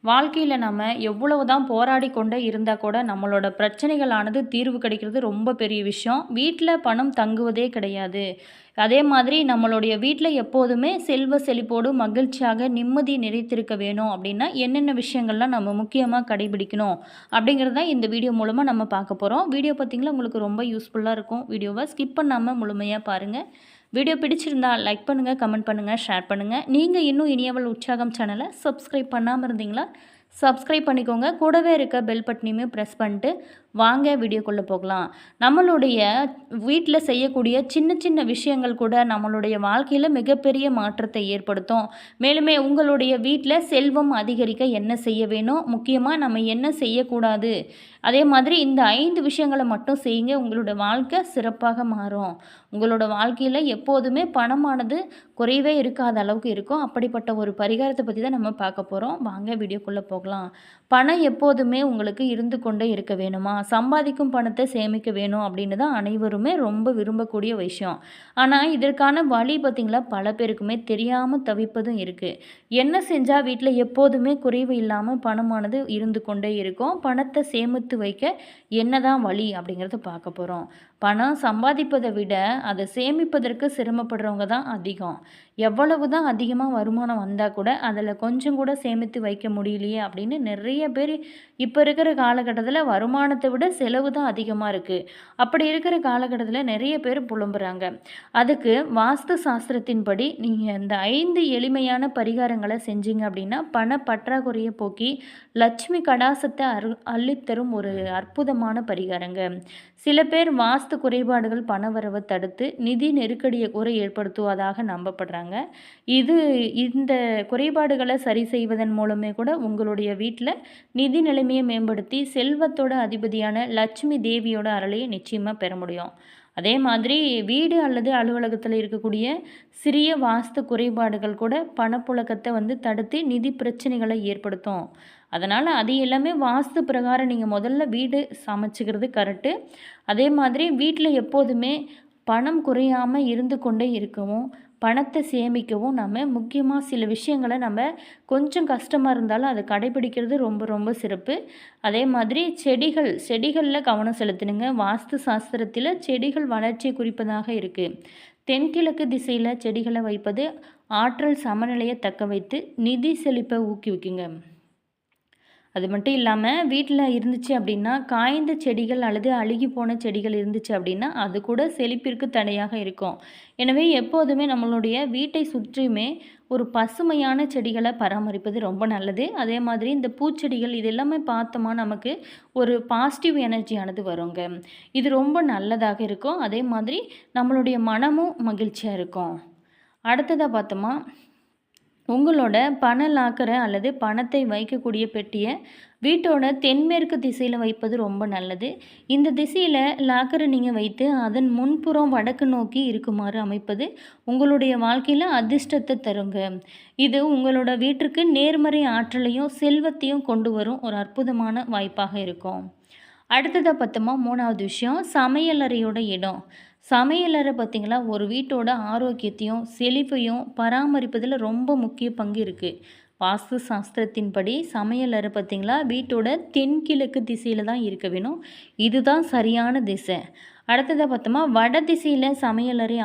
வாழ்க்கையில் நம்ம எவ்வளவு தான் போராடி கொண்டே இருந்தால் கூட நம்மளோட பிரச்சனைகளானது தீர்வு கிடைக்கிறது ரொம்ப பெரிய விஷயம். வீட்டில் பணம் தங்குவதே கிடையாது. அதே மாதிரி நம்மளுடைய வீட்டில் எப்போதுமே செல்வ செழிப்போடு மகிழ்ச்சியாக நிம்மதி நிறைத்திருக்க வேணும் அப்படின்னா என்னென்ன விஷயங்கள்லாம் நம்ம முக்கியமாக கடைபிடிக்கணும் அப்படிங்கிறது தான் இந்த வீடியோ மூலமாக நம்ம பார்க்க போகிறோம். வீடியோ பார்த்திங்களா உங்களுக்கு ரொம்ப யூஸ்ஃபுல்லாக இருக்கும். வீடியோவை ஸ்கிப் பண்ணாமல் முழுமையாக பாருங்கள். வீடியோ பிடிச்சிருந்தா லைக் பண்ணுங்கள், கமெண்ட் பண்ணுங்கள், ஷேர் பண்ணுங்கள். நீங்கள் இன்னும் இனியவள் உற்சாகம் சேனலை சப்ஸ்கிரைப் பண்ணாமல் இருந்தீங்களா சப்ஸ்கிரைப் பண்ணிக்கோங்க. கூடவே இருக்க பெல் பட்டனையுமே ப்ரெஸ் பண்ணிட்டு வாங்க வீடியோக்குள்ளே போகலாம். நம்மளுடைய வீட்டில் செய்யக்கூடிய சின்ன சின்ன விஷயங்கள் கூட நம்மளுடைய வாழ்க்கையில் மிகப்பெரிய மாற்றத்தை ஏற்படுத்தும். மேலுமே உங்களுடைய வீட்டில் செல்வம் அதிகரிக்க என்ன செய்ய வேணும், முக்கியமாக நம்ம என்ன செய்யக்கூடாது, அதே மாதிரி இந்த 5 விஷயங்களை மட்டும் செய்யுங்க. உங்களோட வாழ்க்கை சிறப்பாக மாறும். உங்களோட வாழ்க்கையில் எப்போதுமே பணமானது குறைவே இருக்காத அளவுக்கு இருக்கும். அப்படிப்பட்ட ஒரு பரிகாரத்தை பற்றி தான் நம்ம பார்க்க போகிறோம். வாங்க வீடியோக்குள்ளே போகலாம். பணம் எப்போதுமே உங்களுக்கு இருந்து கொண்டே இருக்க வேணுமா, சம்பாதிக்கும் பணத்தை சேமிக்க வேணும் அப்படின்னு தான் அனைவருமே ரொம்ப விரும்பக்கூடிய விஷயம். ஆனால் இதற்கான வழி பார்த்திங்களா பல பேருக்குமே தெரியாமல் தவிப்பதும் இருக்குது. என்ன செஞ்சால் வீட்டில் எப்போதுமே குறைவு இல்லாமல் பணமானது இருந்து கொண்டே இருக்கும், பணத்தை சேமித்து வைக்க என்னதான் வழி அப்படிங்கிறத பார்க்க போகிறோம். பணம் சம்பாதிப்பதை விட அதை சேமிப்பதற்கு சிரமப்படுறவங்க தான் அதிகம். எவ்வளவு தான் அதிகமாக வருமானம் வந்தால் கூட அதில் கொஞ்சம் கூட சேமித்து வைக்க முடியலையே அப்படின்னு நிறைய பேர் இப்போ இருக்கிற காலகட்டத்தில் வருமானத்தை விட செலவு தான் அதிகமாக இருக்குது. அப்படி இருக்கிற காலகட்டத்தில் நிறைய பேர் புலம்புறாங்க. அதுக்கு வாஸ்து சாஸ்திரத்தின்படி நீங்கள் இந்த 5 எளிமையான பரிகாரங்களை செஞ்சீங்க அப்படின்னா பண பற்றாக்குறையை போக்கி லட்சுமி கடாசத்தை அள்ளித்தரும் ஒரு அற்புதமான பரிகாரங்க. சில பேர் வாஸ்து குறைபாடுகள் பணவரவை தடுத்து நிதி நெருக்கடியை கூட ஏற்படுத்துவதாக நம்பப்படுறாங்க. இந்த குறைபாடுகளை சரி செய்வதன் மூலமே கூட உங்களுடைய வீட்டில் நிதி நிலைமையை மேம்படுத்தி செல்வத்தோட அதிபதியான லட்சுமி தேவியோட அருளையை நிச்சயமாக பெற முடியும். அதே மாதிரி வீடு அல்லது அலுவலகத்தில் இருக்கக்கூடிய சிறிய வாஸ்து குறைபாடுகள் கூட பணப்புழக்கத்தை தடுத்து நிதி பிரச்சனைகளை ஏற்படுத்தும். அதனால் அது எல்லாமே வாஸ்து பிரகாரம் நீங்கள் முதல்ல வீடு சமைச்சிக்கிறது கரெக்டு. அதே மாதிரி வீட்டில் எப்போதுமே பணம் குறையாமல் இருந்து கொண்டே இருக்கவும் பணத்தை சேமிக்கவும் நம்ம முக்கியமாக சில விஷயங்களை நம்ம கொஞ்சம் கஷ்டமாக இருந்தாலும் அதை கடைபிடிக்கிறது ரொம்ப ரொம்ப சிறப்பு. அதே மாதிரி செடிகளில் கவனம் செலுத்தணுங்க. வாஸ்து சாஸ்திரத்தில் செடிகள் வளர்ச்சியை குறிப்பதாக இருக்குது. தென்கிழக்கு திசையில் செடிகளை வைப்பது ஆற்றல் சமநிலையை தக்க வைத்து நிதி செழிப்பை ஊக்குவிக்குங்க. அது மட்டும் இல்லாமல் வீட்டில் இருந்துச்சு அப்படின்னா காய்ந்த செடிகள் அல்லது அழுகி போன செடிகள் இருந்துச்சு அப்படின்னா அது கூட செழிப்பிற்கு தடையாக இருக்கும். எனவே எப்போதுமே நம்மளுடைய வீட்டை சுற்றியுமே ஒரு பசுமையான செடிகளை பராமரிப்பது ரொம்ப நல்லது. அதே மாதிரி இந்த பூச்செடிகள் இது எல்லாமே பார்த்தோமா நமக்கு ஒரு பாசிட்டிவ் எனர்ஜியானது வருங்க. இது ரொம்ப நல்லதாக இருக்கும். அதே மாதிரி நம்மளுடைய மனமும் மகிழ்ச்சியாக இருக்கும். அடுத்ததாக பார்த்தோமா உங்களோட பண லாக்கரை அல்லது பணத்தை வைக்கக்கூடிய பெட்டியை வீட்டோட தென்மேற்கு திசையில் வைப்பது ரொம்ப நல்லது. இந்த திசையில் லாக்கரை நீங்கள் வைத்து அதன் முன்புறம் வடக்கு நோக்கி இருக்குமாறு அமைப்பது உங்களுடைய வாழ்க்கையில் அதிர்ஷ்டத்தை தருங்க. இது உங்களோட வீட்டிற்கு நேர்மறை ஆற்றலையும் செல்வத்தையும் கொண்டு வரும் ஒரு அற்புதமான வாய்ப்பாக இருக்கும். அடுத்ததாக பார்த்தோமா 3வது விஷயம் சமையலறையோட இடம். சமையலறை பார்த்திங்களா ஒரு வீட்டோட ஆரோக்கியத்தையும் செழிப்பையும் பராமரிப்பதில் ரொம்ப முக்கிய பங்கு இருக்குது. வாஸ்து சாஸ்திரத்தின்படி சமையலறை பார்த்திங்களா வீட்டோட தென்கிழக்கு திசையில் தான் இருக்க வேணும். இதுதான் சரியான திசை. அடுத்ததாக பார்த்தோமா வட திசையில் சமையலறை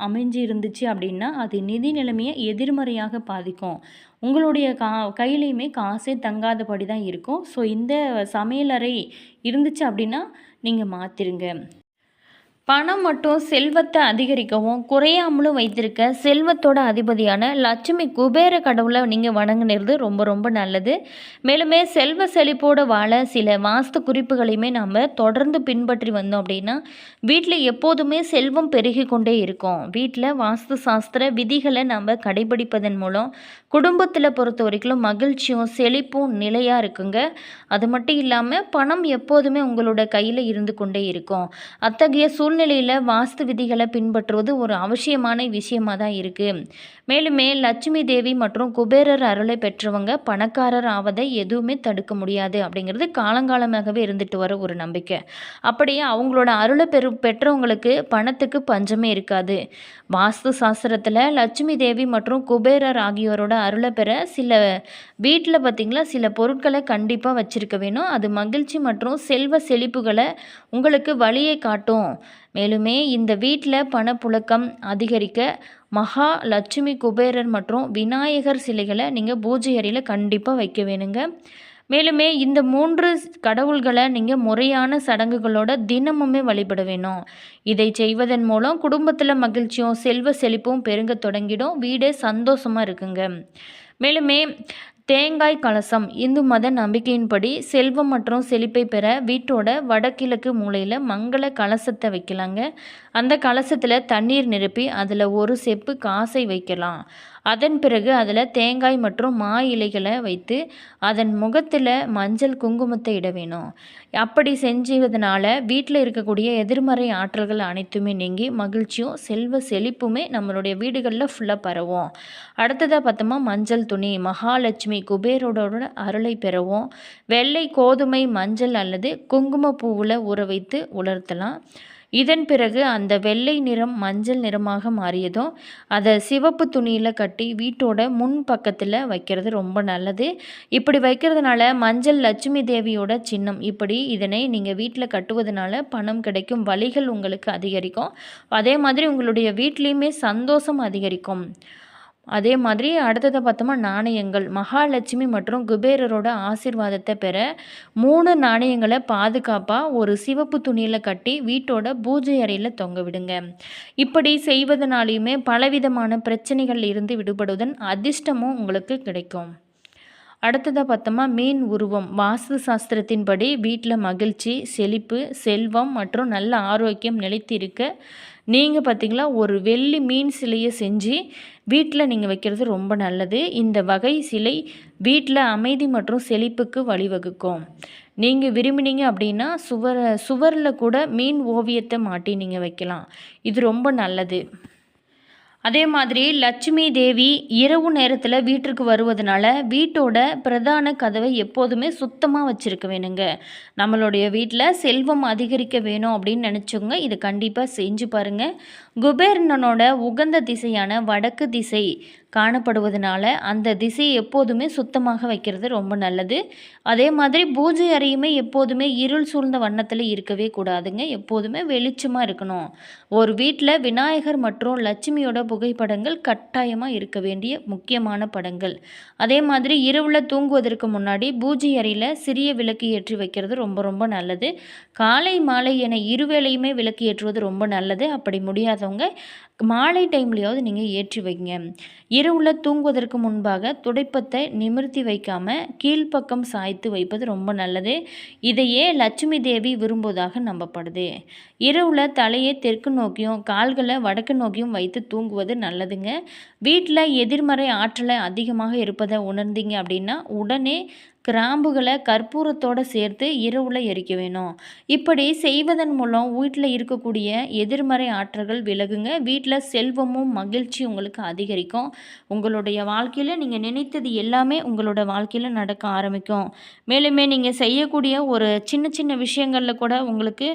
அமைஞ்சு இருந்துச்சு அப்படின்னா அது நிதி நிலைமையை எதிர்மறையாக பாதிக்கும். உங்களுடைய கையிலையுமே காசே தங்காதபடி தான் இருக்கும். ஸோ இந்த சமையலறை இருந்துச்சு அப்படின்னா நீங்கள் மாற்றிருங்க. பணம் மற்றும் செல்வத்தை அதிகரிக்கவும் குறையாமலும் வைத்திருக்க செல்வத்தோட அதிபதியான லட்சுமி குபேர கடவுளை நீங்கள் வணங்குறது ரொம்ப ரொம்ப நல்லது. மேலுமே செல்வ செழிப்போடு வாழ சில வாஸ்து குறிப்புகளையுமே நம்ம தொடர்ந்து பின்பற்றி வந்தோம் அப்படின்னா வீட்டில் எப்போதுமே செல்வம் பெருகி கொண்டே இருக்கும். வீட்டில் வாஸ்து சாஸ்திர விதிகளை நம்ம கடைபிடிப்பதன் மூலம் குடும்பத்தில் பொறுத்த வரைக்கும் மகிழ்ச்சியும் செழிப்பும் நிலையாக இருக்குங்க. அது மட்டும் இல்லாமல் பணம் எப்போதுமே உங்களோட கையில் இருந்து கொண்டே இருக்கும். அத்தகைய சூழ்நிலையில் வாஸ்து விதிகளை பின்பற்றுவது ஒரு அவசியமான விஷயமாக தான் இருக்குது. மேலுமே லட்சுமி தேவி மற்றும் குபேரர் அருளை பெற்றவங்க பணக்காரர் ஆவதை எதுவுமே தடுக்க முடியாது அப்படிங்கிறது காலங்காலமாகவே இருந்துட்டு வர ஒரு நம்பிக்கை. அப்படியே அவங்களோட அருளை பெற்றவங்களுக்கு பணத்துக்கு பஞ்சமே இருக்காது. வாஸ்து சாஸ்திரத்தில் லட்சுமி தேவி மற்றும் குபேரர் ஆகியோரோட அருளை பெற சில வீட்டில் பார்த்திங்களா சில பொருட்களை கண்டிப்பாக வச்சுருக்க வேணும். அது மகிழ்ச்சி மற்றும் செல்வ செழிப்புகளை உங்களுக்கு வழியை காட்டும். மேலுமே இந்த வீட்டில் பணப்புழக்கம் அதிகரிக்க மகா லட்சுமி குபேரர் மற்றும் விநாயகர் சிலைகளை நீங்கள் பூஜை அறையில் கண்டிப்பாக வைக்க வேணுங்க. மேலுமே இந்த 3 கடவுள்களை நீங்கள் முறையான சடங்குகளோட தினமுமே வழிபட வேணும். இதை செய்வதன் மூலம் குடும்பத்தில் மகிழ்ச்சியும் செல்வ செழிப்பும் பெருங்க தொடங்கிடும். வீடே சந்தோஷமாக இருக்குங்க. மேலுமே தேங்காய் கலசம் இந்து மத நம்பிக்கையின்படி செல்வம் மற்றும் செழிப்பை பெற வீட்டோட வடகிழக்கு மூலையில் மங்கள கலசத்தை வைக்கலாங்க. அந்த கலசத்தில் தண்ணீர் நிரப்பி அதில் ஒரு செப்பு காசை வைக்கலாம். அதன் பிறகு அதில் தேங்காய் மற்றும் மா இலைகளை வைத்து அதன் முகத்தில் மஞ்சள் குங்குமத்தை இட வேணும். அப்படி செஞ்சதுனால வீட்டில் இருக்கக்கூடிய எதிர்மறை ஆற்றல்கள் அனைத்துமே நீங்கி மகிழ்ச்சியும் செல்வ செழிப்புமே நம்மளுடைய வீடுகளில் ஃபுல்லாக பரவும். அடுத்ததாக பார்த்தோமா மஞ்சள் துணி மகாலட்சுமி குபேரோட அருளை பெறவும் வெள்ளை கோதுமை மஞ்சள் அல்லது குங்குமப்பூவில் ஊற வைத்து உலர்த்தலாம். இதன் பிறகு அந்த வெள்ளை நிறம் மஞ்சள் நிறமாக மாறியதும் அதை சிவப்பு துணியில் கட்டி வீட்டோட முன் பக்கத்தில் வைக்கிறது ரொம்ப நல்லது. இப்படி வைக்கிறதுனால மஞ்சள் லட்சுமி தேவியோட சின்னம். இப்படி இதனை நீங்கள் வீட்டில் கட்டுவதனால பணம் கிடைக்கும் வழிகள் உங்களுக்கு அதிகரிக்கும். அதே மாதிரி உங்களுடைய வீட்லேயுமே சந்தோஷம் அதிகரிக்கும். அதே மாதிரி அடுத்ததை பார்த்தோமா நாணயங்கள் மகாலட்சுமி மற்றும் குபேரரோட ஆசீர்வாதத்தை பெற 3 நாணயங்களை பாதுகாப்பாக ஒரு சிவப்பு துணியில் கட்டி வீட்டோட பூஜை அறையில் தொங்க விடுங்க. இப்படி செய்வதனாலையுமே பலவிதமான பிரச்சனைகள் இருந்து விடுபடுவதன் அதிர்ஷ்டமும் உங்களுக்கு கிடைக்கும். அடுத்ததாக பார்த்தோமா மீன் உருவம் வாஸ்து சாஸ்திரத்தின்படி வீட்டில் மகிழ்ச்சி செழிப்பு செல்வம் மற்றும் நல்ல ஆரோக்கியம் நிலைத்திருக்க நீங்கள் பார்த்திங்களா ஒரு வெள்ளி மீன் சிலையை செஞ்சு வீட்டில் நீங்கள் வைக்கிறது ரொம்ப நல்லது. இந்த வகை சிலை வீட்டில் அமைதி மற்றும் செழிப்புக்கு வழிவகுக்கும். நீங்கள் விரும்பினீங்க அப்படின்னா சுவரில் கூட மீன் ஓவியத்தை மாட்டி நீங்கள் வைக்கலாம். இது ரொம்ப நல்லது. அதே மாதிரி லட்சுமி தேவி இரவு நேரத்தில் வீட்டிற்கு வருவதனால வீட்டோட பிரதான கதவை எப்போதுமே சுத்தமாக வச்சுருக்க வேணுங்க. நம்மளுடைய வீட்டில் செல்வம் அதிகரிக்க வேணும் அப்படின்னு நினச்சவங்க இதை கண்டிப்பாக செஞ்சு பாருங்கள். குபேரனோட உகந்த திசையான வடக்கு திசை காணப்படுவதனால அந்த திசையை எப்போதுமே சுத்தமாக வைக்கிறது ரொம்ப நல்லது. அதே மாதிரி பூஜை அறையுமே எப்போதுமே இருள் சூழ்ந்த வண்ணத்தில் இருக்கவே கூடாதுங்க. எப்போதுமே வெளிச்சமாக இருக்கணும். ஒரு வீட்டில் விநாயகர் மற்றும் லட்சுமியோட புகைப்படங்கள் கட்டாயமாக இருக்க வேண்டிய முக்கியமான படங்கள். அதே மாதிரி இரவில் தூங்குவதற்கு முன்னாடி பூஜை அறையில் சிறிய விளக்கு ஏற்றி வைக்கிறது ரொம்ப ரொம்ப நல்லது. காலை மாலை என இருவேளையுமே விளக்கு ஏற்றுவது ரொம்ப நல்லது. அப்படி முடியாதவங்க மாலை டைம்லையாவது நீங்கள் ஏற்றி வைங்க. இரவில் தூங்குவதற்கு முன்பாக துடைப்பத்தை நிமிர்த்தி வைக்காமல் கீழ்ப்பக்கம் சாய்த்து வைப்பது ரொம்ப நல்லது. இதையே லட்சுமி தேவி விரும்புவதாக நம்பப்படுது. இரவில் தலையை தெற்கு நோக்கியும் கால்களை வடக்கு நோக்கியும் வைத்து தூங்குவது நல்லதுங்க. வீட்டில் எதிர்மறை ஆற்றலை அதிகமாக இருப்பதை உணர்ந்தீங்க அப்படின்னா உடனே கிராம்புகளை கற்பூரத்தோடு சேர்த்து இரவில் எரிக்க வேணும். இப்படி செய்வதன் மூலம் வீட்டில் இருக்கக்கூடிய எதிர்மறை ஆற்றல்கள் விலகுங்க. வீட்டில் செல்வமும் மகிழ்ச்சி உங்களுக்கு அதிகரிக்கும். உங்களுடைய வாழ்க்கையில் நீங்கள் நினைத்தது எல்லாமே உங்களோட வாழ்க்கையில் நடக்க ஆரம்பிக்கும். மேலுமே நீங்கள் செய்யக்கூடிய ஒரு சின்ன சின்ன விஷயங்களில் கூட உங்களுக்கு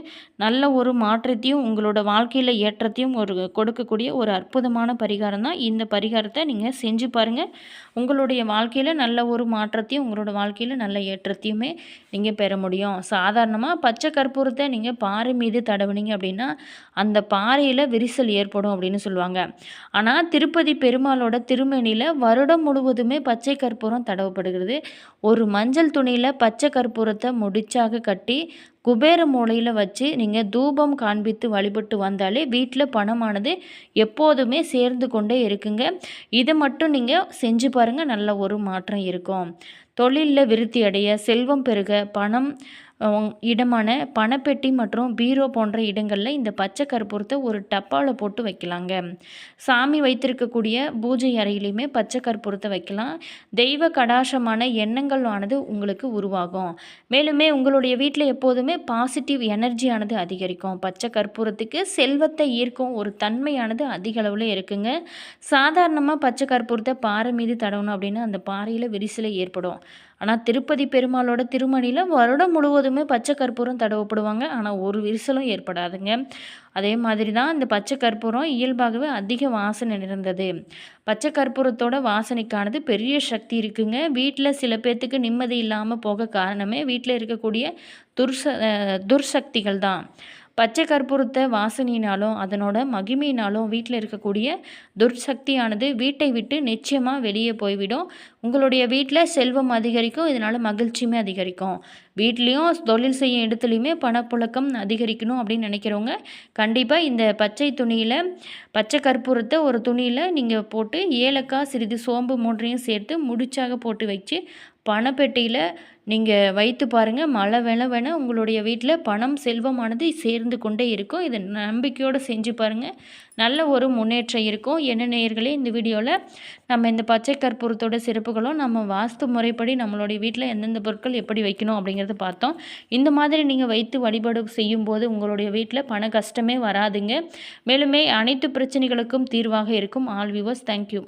நல்ல ஒரு மாற்றத்தையும் உங்களோட வாழ்க்கையில் ஏற்றத்தையும் கொடுக்கக்கூடிய ஒரு அற்புதமான பரிகாரம் தான். இந்த பரிகாரத்தை நீங்கள் செஞ்சு பாருங்கள். உங்களுடைய வாழ்க்கையில் நல்ல ஒரு மாற்றத்தையும் உங்களோட வாழ்க்கையில் நல்ல ஏற்றத்தையுமே நீங்கள் பெற முடியும். சாதாரணமாக பச்சை கற்பூரத்தை நீங்கள் பாறை மீது தடவுனீங்க அப்படின்னா அந்த பாறையில் விரிசல் ஏற்படும் அப்படின்னு சொல்லுவாங்க. ஆனால் திருப்பதி பெருமாளோட திருமேனியில் வருடம் முழுவதுமே பச்சை கற்பூரம் தடவப்படுகிறது. ஒரு மஞ்சள் துணியில் பச்சை கற்பூரத்தை முடிச்சாக கட்டி குபேர மூலையில் வச்சு நீங்கள் தூபம் காண்பித்து வழிபட்டு வந்தாலே வீட்டில் பணமானது எப்போதுமே சேர்ந்து கொண்டே இருக்குங்க. இதை மட்டும் நீங்கள் செஞ்சு பாருங்கள், நல்ல ஒரு மாற்றம் இருக்கும். தொழிலில் விருத்தி அடைய செல்வம் பெருக பணம் இடமான பணப்பெட்டி மற்றும் பீரோ போன்ற இடங்களில் இந்த பச்சை கற்பூரத்தை ஒரு டப்பாவில் போட்டு வைக்கலாங்க. சாமி வைத்திருக்கக்கூடிய பூஜை அறையிலையுமே பச்சை கற்பூரத்தை வைக்கலாம். தெய்வ கடாட்சமான எண்ணங்கள் ஆனது உங்களுக்கு உருவாகும். மேலுமே உங்களுடைய வீட்டில் எப்போதுமே பாசிட்டிவ் எனர்ஜியானது அதிகரிக்கும். பச்சை கற்பூரத்துக்கு செல்வத்தை ஈர்க்கும் ஒரு தன்மையானது அதிக அளவில் இருக்குங்க. சாதாரணமாக பச்சை கற்பூரத்தை பாறை மீது தடவணும் அப்படின்னா அந்த பாறையில் விரிசலை ஏற்படும். ஆனால் திருப்பதி பெருமாளோட திருமணியில் வருடம் முழுவதுமே பச்சை கற்பூரம் தடவப்படுவாங்க. ஆனால் ஒரு விரிசலும் ஏற்படாதுங்க. அதே மாதிரி தான் இந்த பச்சை கற்பூரம் இயல்பாகவே அதிக வாசனை நிறைந்தது. பச்சை கற்பூரத்தோட வாசனைக்கானது பெரிய சக்தி இருக்குங்க. வீட்டில் சில பேர்த்துக்கு நிம்மதி இல்லாமல் போக காரணமே வீட்டில் இருக்கக்கூடிய துர்சக்திகள் தான். பச்சை கற்பூரத்தை வாசனையினாலும் அதனோட மகிமையினாலும் வீட்டில் இருக்கக்கூடிய துர்சக்தியானது வீட்டை விட்டு நிச்சயமாக வெளியே போய்விடும். உங்களுடைய வீட்டில் செல்வம் அதிகரிக்கும். இதனால் மகிழ்ச்சியுமே அதிகரிக்கும். வீட்லேயும் தொழில் செய்யும் இடத்துலையுமே பணப்புழக்கம் அதிகரிக்கணும் அப்படின்னு நினைக்கிறவங்க கண்டிப்பாக இந்த பச்சை கற்பூரத்தை ஒரு துணியில் நீங்கள் போட்டு ஏலக்காய் சிறிது சோம்பு மூன்றையும் சேர்த்து முடிச்சாக போட்டு வச்சு பணப்பெட்டியில் நீங்கள் வைத்து பாருங்கள். மழை வேண உங்களுடைய வீட்டில் பணம் செல்வமானது சேர்ந்து கொண்டே இருக்கும். இதை நம்பிக்கையோடு செஞ்சு பாருங்கள். நல்ல ஒரு முன்னேற்றம் இருக்கும். என்ன நேயர்களே, இந்த வீடியோவில் நம்ம இந்த பச்சை கற்பூரத்தோட சிறப்புகளும் நம்ம வாஸ்து முறைப்படி நம்மளுடைய வீட்டில் எந்தெந்த பொருட்கள் எப்படி வைக்கணும் அப்படிங்கிறத பார்த்தோம். இந்த மாதிரி நீங்கள் வைத்து வழிபாடு செய்யும்போது உங்களுடைய வீட்டில் பண கஷ்டமே வராதுங்க. மேலுமே அனைத்து பிரச்சனைகளுக்கும் தீர்வாக இருக்கும். All viewers, thank you.